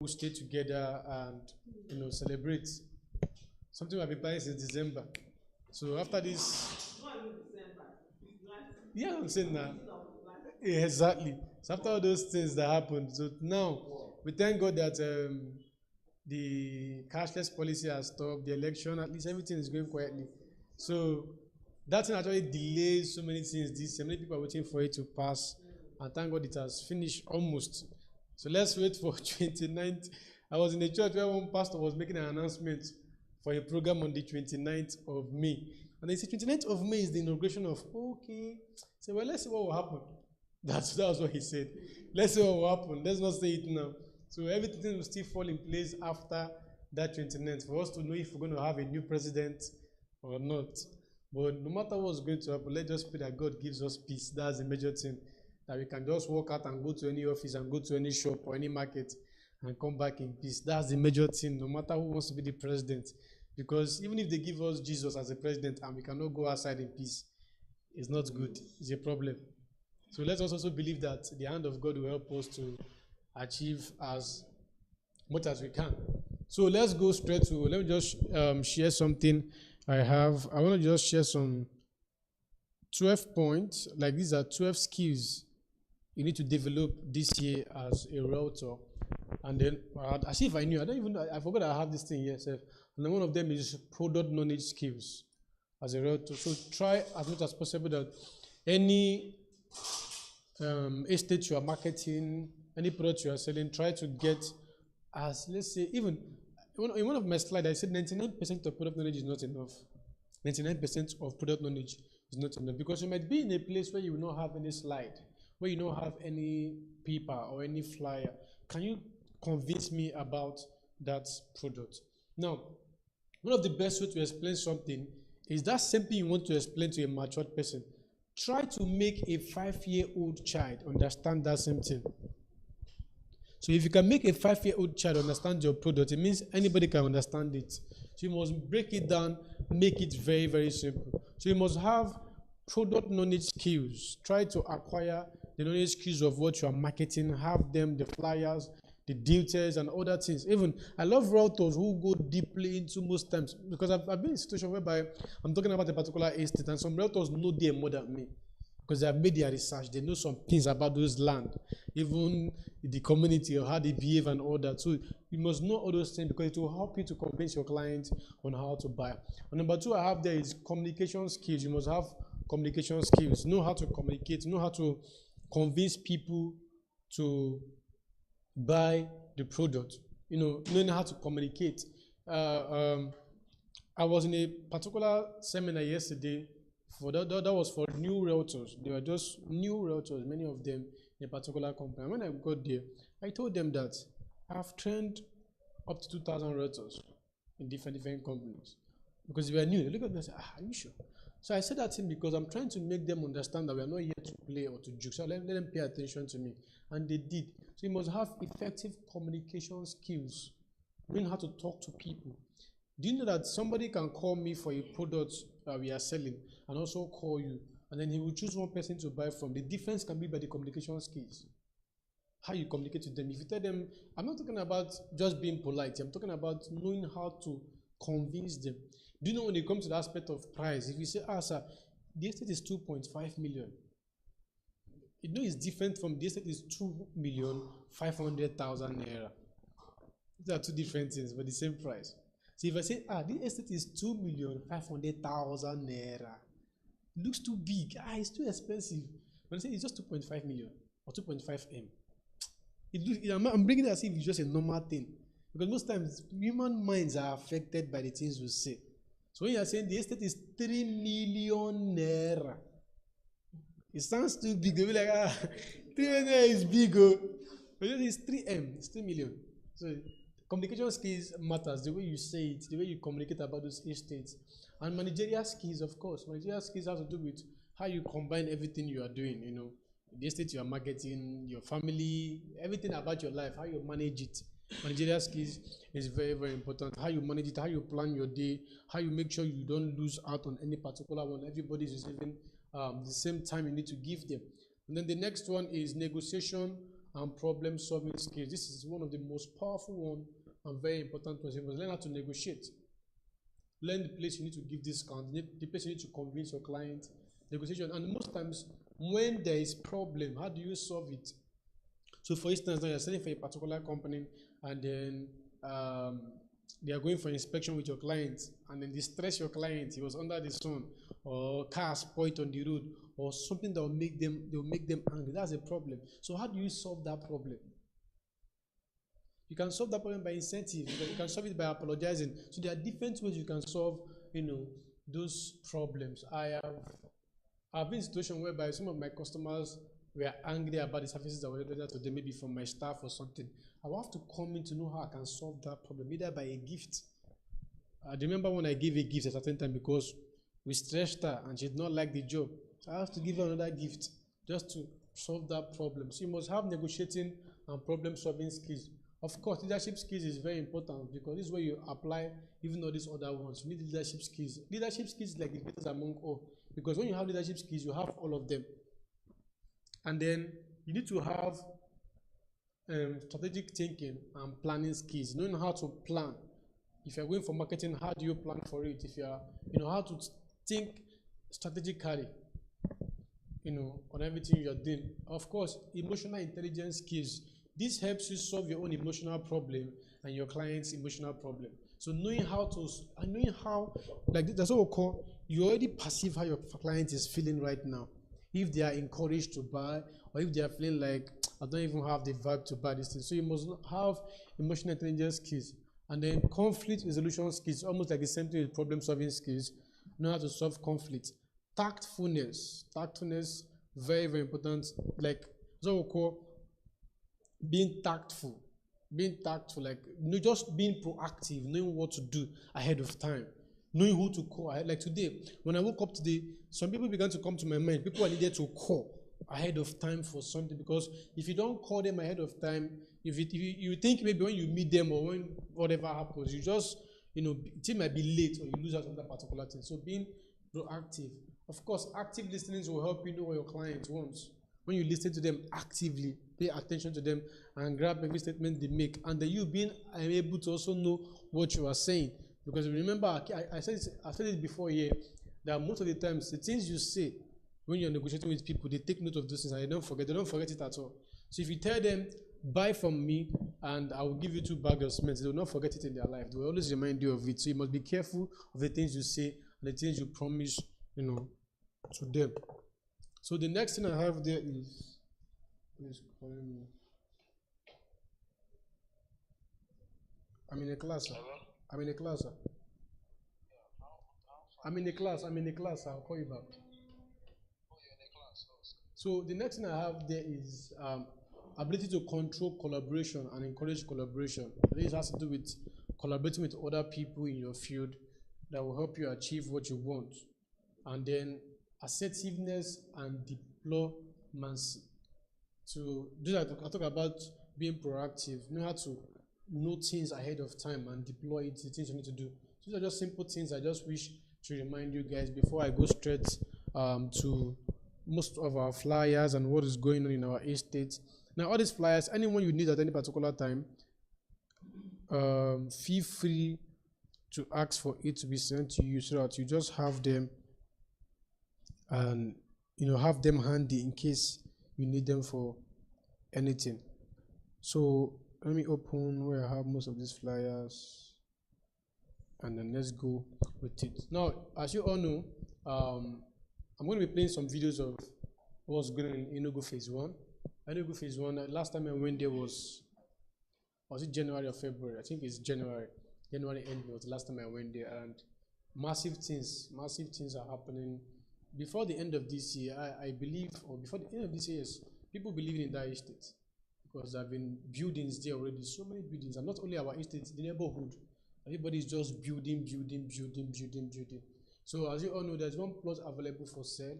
we'll stay together and celebrate. Something we've been planning since December. So after this, yeah, I'm saying that. Yeah, exactly. So after all those things that happened, so now we thank God that the cashless policy has stopped, the election, at least everything is going quietly. So that thing actually delays so many things this year. Many people are waiting for it to pass, and thank God it has finished almost. So let's wait for 29th. I was in a church where one pastor was making an announcement for a program on the 29th of May. And they said 29th of May is the inauguration of, okay. So, well, let's see what will happen. That was what he said. Let's see what will happen. Let's not say it now. So everything will still fall in place after that 29th for us to know if we're going to have a new president or not. But no matter what's going to happen, let's just pray that God gives us peace. That's the major thing. That we can just walk out and go to any office and go to any shop or any market and come back in peace. That's the major thing, no matter who wants to be the president. Because even if they give us Jesus as a president and we cannot go outside in peace, it's not good. It's a problem. So let's also believe that the hand of God will help us to achieve as much as we can. So let's go straight to, let me just share something I have. I want to just share some 12 points, like these are 12 skills you need to develop this year as a realtor. And then, as if I knew, I forgot I have this thing here. And then one of them is product knowledge skills as a realtor. So try as much as possible that any estate you are marketing, any product you are selling, try to get as, let's say, even in one of my slides, I said 99% of product knowledge is not enough. 99% of product knowledge is not enough because you might be in a place where you will not have any slide, where you don't have any paper or any flyer. Can you convince me about that product? Now, one of the best ways to explain something is that same thing you want to explain to a matured person. Try to make a 5-year-old child understand that same thing. So if you can make a 5-year-old child understand your product, it means anybody can understand it. So you must break it down, make it very, very simple. So you must have product knowledge skills. Try to acquire the knowledge skills of what you are marketing, have them, the flyers, the details, and other things. Even, I love realtors who go deeply into most times, because I've been in a situation whereby I'm talking about a particular estate, and some realtors know them more than me, because they have made their research. They know some things about those land, even the community, or how they behave and all that. So you must know all those things, because it will help you to convince your client on how to buy. And number 2 I have there is communication skills. You must have communication skills. Know how to communicate. Know how to convince people to buy the product. Knowing how to communicate. I was in a particular seminar yesterday. That was for new realtors. They were just new realtors, many of them in a particular company. And when I got there, I told them that I've trained up to 2,000 realtors in different companies. Because they were new. They look at me and say, are you sure? So I said that thing because I'm trying to make them understand that we are not here to play or to joke. So let them pay attention to me. And they did. So you must have effective communication skills. Knowing how to talk to people. Do you know that somebody can call me for a product we are selling and also call you, and then he will choose one person to buy from? The difference can be by the communication skills. How you communicate to them. If you tell them, I'm not talking about just being polite. I'm talking about knowing how to convince them. Do you know when it comes to the aspect of price, if you say, sir, the estate is 2.5 million. You know it's different from the estate is 2,500,000 naira. These are two different things, but the same price. So if I say, this estate is 2,500,000 naira, it looks too big. It's too expensive. When I say it's just 2.5 million or 2.5 M, I'm bringing it as if it's just a normal thing. Because most times, human minds are affected by the things we say. So when you are saying the estate is 3 million naira, it sounds too big. They'll be like, 3 million naira is big. But it's 3M, it's 3 million. So communication skills matters, the way you say it, the way you communicate about those estates. And managerial skills, of course. Managerial skills has to do with how you combine everything you are doing, the estate you are marketing, your family, everything about your life, how you manage it. Managerial skills is very, very important. How you manage it, how you plan your day, how you make sure you don't lose out on any particular one. Everybody is receiving the same time you need to give them. And then the next one is negotiation and problem solving skills. This is one of the most powerful one and very important ones. You must learn how to negotiate. Learn the place you need to give discount, the place you need to convince your client, negotiation. And most times, when there is problem, how do you solve it? So for instance, now you're selling for a particular company, and then they are going for inspection with your client, and then they stress your client, he was under the sun, or car spoiled on the road, or something that will make them angry. That's a problem. So how do you solve that problem? You can solve that problem by incentive. You can solve it by apologizing. So there are different ways you can solve, those problems. I've been in a situation whereby some of my customers were angry about the services that were rendered to them, maybe from my staff or something. I will have to come in to know how I can solve that problem, either by a gift. I remember when I gave a gift at a certain time because we stretched her and she did not like the job. So I have to give her another gift just to solve that problem. So you must have negotiating and problem solving skills. Of course, leadership skills is very important because this is where you apply even all these other ones. You need leadership skills. Leadership skills is like the greatest among all, because when you have leadership skills, you have all of them. And then you need to have strategic thinking and planning skills, knowing how to plan. If you're going for marketing, how do you plan for it? If you're, how to think strategically, on everything you're doing. Of course, emotional intelligence skills. This helps you solve your own emotional problem and your client's emotional problem. So knowing how, like that's what we call, you already perceive how your client is feeling right now. If they are encouraged to buy, or if they are feeling like, I don't even have the vibe to buy this thing. So you must have emotional intelligence skills. And then conflict resolution skills, almost like the same thing with problem solving skills. Know how to solve conflict. Tactfulness, very, very important. Like, that's what we call being tactful, like just being proactive, knowing what to do ahead of time, knowing who to call ahead. Like today, when I woke up today, some people began to come to my mind. People I needed to call ahead of time for something, because if you don't call them ahead of time, if you think maybe when you meet them or when whatever happens, you just it might be late or you lose out on that particular thing. So being proactive. Of course, active listening will help you know what your client wants. When you listen to them actively, pay attention to them and grab every statement they make, and then you being able to also know what you are saying. Because remember, I said it before here, that most of the times the things you say when you're negotiating with people, they take note of those things and they don't forget it at all. So if you tell them, buy from me and I will give you 2 bags of cement, they will not forget it in their life. They will always remind you of it. So you must be careful of the things you say and the things you promise, to them. So the next thing I have there is, please call me. I'm in a class, sir. I'm in a class, sir. I'm in a class. I'll call you back. So the next thing I have there is ability to control collaboration and encourage collaboration. This has to do with collaborating with other people in your field that will help you achieve what you want. And then assertiveness and diplomacy. So I talk about being proactive, know how to know things ahead of time and deploy it, the things you need to do. These are just simple things I just wish to remind you guys before I go straight to most of our flyers and what is going on in our estate. Now, all these flyers, anyone you need at any particular time, feel free to ask for it to be sent to you so that you just have them and have them handy in case you need them for anything. So let me open where I have most of these flyers and then let's go with it. Now, as you all know, I'm going to be playing some videos of what's going on in Enugu Phase 1. Enugu Phase 1, last time I went there was it January or February? I think it's January. January end was the last time I went there, and massive things are happening. Before the end of this year, I believe, or before the end of this year, people believe in that estate because there have been buildings there already, so many buildings, and not only our estate, the neighborhood. Everybody is just building. So as you all know, there's one plot available for sale.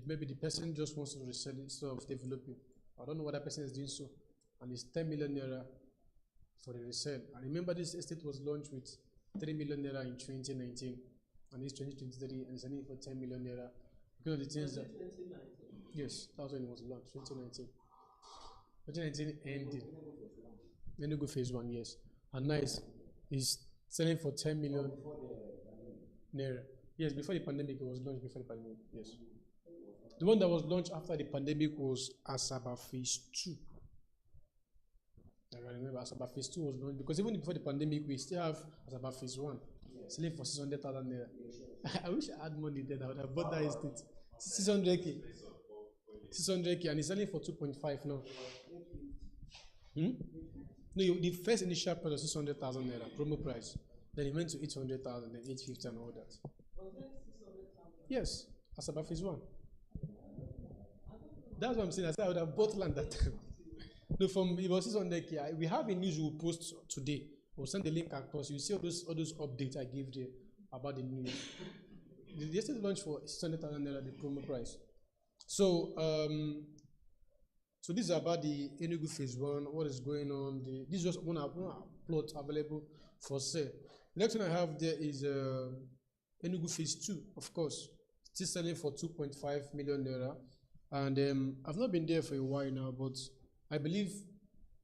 Maybe the person just wants to resell it instead of developing. I don't know what that person is doing so. And it's 10 million naira for the resale. I remember this estate was launched with 3 million naira in 2019. And it's 2023 and it's selling for 10 million naira. Because of the things that. Yes, that's when it was launched, 2019. 2019 ending. Enugu phase one, yes. And now is selling for 10 million naira. Yes, before the pandemic, it was launched before the pandemic. Yes. The one that was launched after the pandemic was Asaba phase 2. I remember Asaba phase 2 was launched because even before the pandemic, we still have Asaba phase 1 selling for 600,000 naira. I wish I had money then. I would have bought that estate. 600k. 600k, and it's selling for 2.5 now. No, the first initial price was 600,000 naira, promo price. Then it went to 800,000, then 850 and all that. Yes, Asaba phase 1. That's what I'm saying. I said I would have bought land that time. No, from it was 600k. We have a news we'll post today. We'll send the link across. You see all those updates I gave there about the news. The estate launched for 600,000 naira, the promo price. So, so this is about the Enugu phase 1. What is going on? This is just one plot available for sale. The next one I have there is Enugu phase 2, of course, still selling for 2.5 million naira. And I've not been there for a while now, but I believe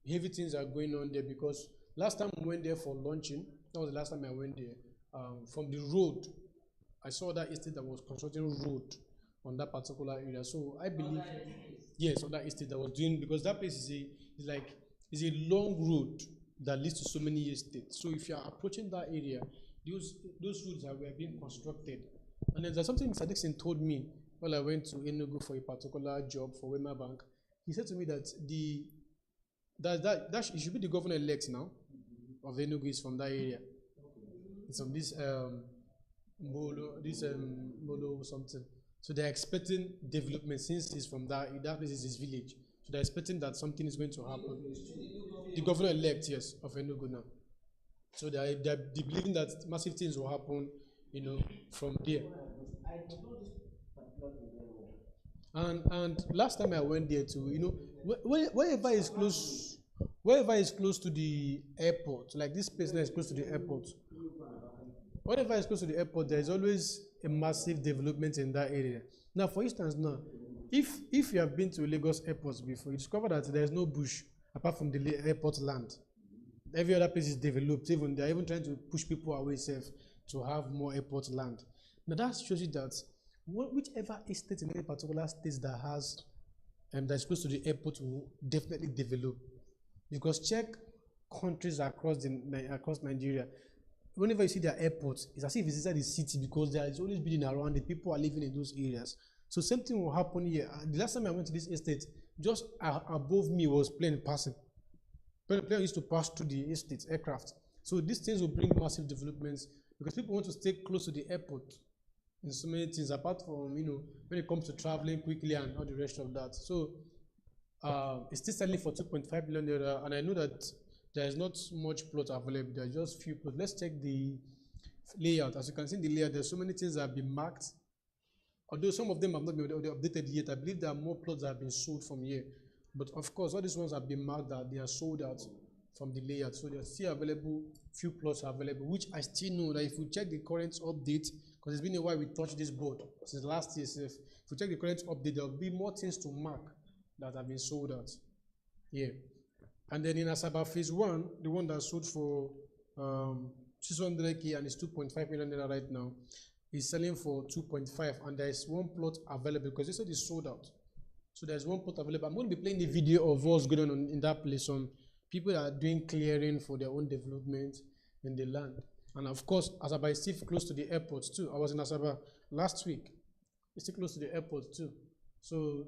heavy things are going on there because last time I went there for launching, that was the last time I went there. From the road, I saw that estate that was constructing road on that particular area. So I believe, yes, on that estate that was doing, because that place is a long road that leads to so many estates. So if you are approaching that area, those roads were being constructed. And then there's something Mr. Dixon told me while I went to Enugu for a particular job for Wema Bank. He said to me that it should be the governor-elect now of Enugu is from that area. It's from this Molo something. So they're expecting development since he's from that place is his village. So they're expecting that something is going to happen. The governor-elect, yes, of Enugu now. So they're believing that massive things will happen, from there. And last time I went there too, wherever is close to the airport, like this place that is close to the airport, wherever is close to the airport, there is always a massive development in that area. Now, for instance, now, if you have been to Lagos airports before, you discover that there is no bush apart from the airport land. Every other place is developed. Even they're even trying to push people away safe to have more airport land. Now that shows you that whichever estate in any particular state that has that's close to the airport will definitely develop. Because check countries across Nigeria. Whenever you see their airports, it's as if it's inside the city because there is always building around it. People are living in those areas. So same thing will happen here. The last time I went to this estate, just above me was plane passing. Plane used to pass through the estate, aircraft. So these things will bring massive developments because people want to stay close to the airport in so many things, apart from, when it comes to traveling quickly and all the rest of that. So it's still selling for 2.5 million naira, and I know that there is not much plot available. There are just few plots. Let's check the layout. As you can see in the layout, there's so many things that have been marked. Although some of them have not been updated yet, I believe there are more plots that have been sold from here. But of course, all these ones have been marked that they are sold out from the layout. So there are still available, few plots are available, which I still know that if we check the current update, because it's been a while we touched this board since last year. So if we check the current update, there will be more things to mark that have been sold out. Yeah. And then in Asaba phase 1, the one that sold for 600k and is 2.5 million naira right now, is selling for 2.5, and there is one plot available because they said it's sold out. So there's one plot available. I'm going to be playing the video of what's going on in that place. Some people that are doing clearing for their own development in the land. And of course, Asaba is still close to the airport too. I was in Asaba last week. It's still close to the airport too. So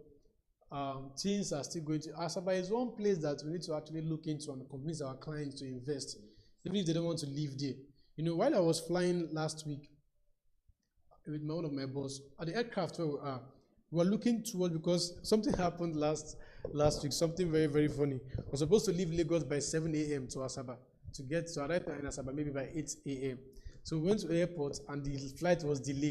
things are still going to. Asaba is one place that we need to actually look into and convince our clients to invest, even if they don't want to live there. While I was flying last week with one of my boss at the aircraft where we were looking towards, because something happened last week, something very, very funny. We're supposed to leave Lagos by 7 a.m. to Asaba to arrive in Asaba maybe by 8 a.m. So we went to the airport and the flight was delayed.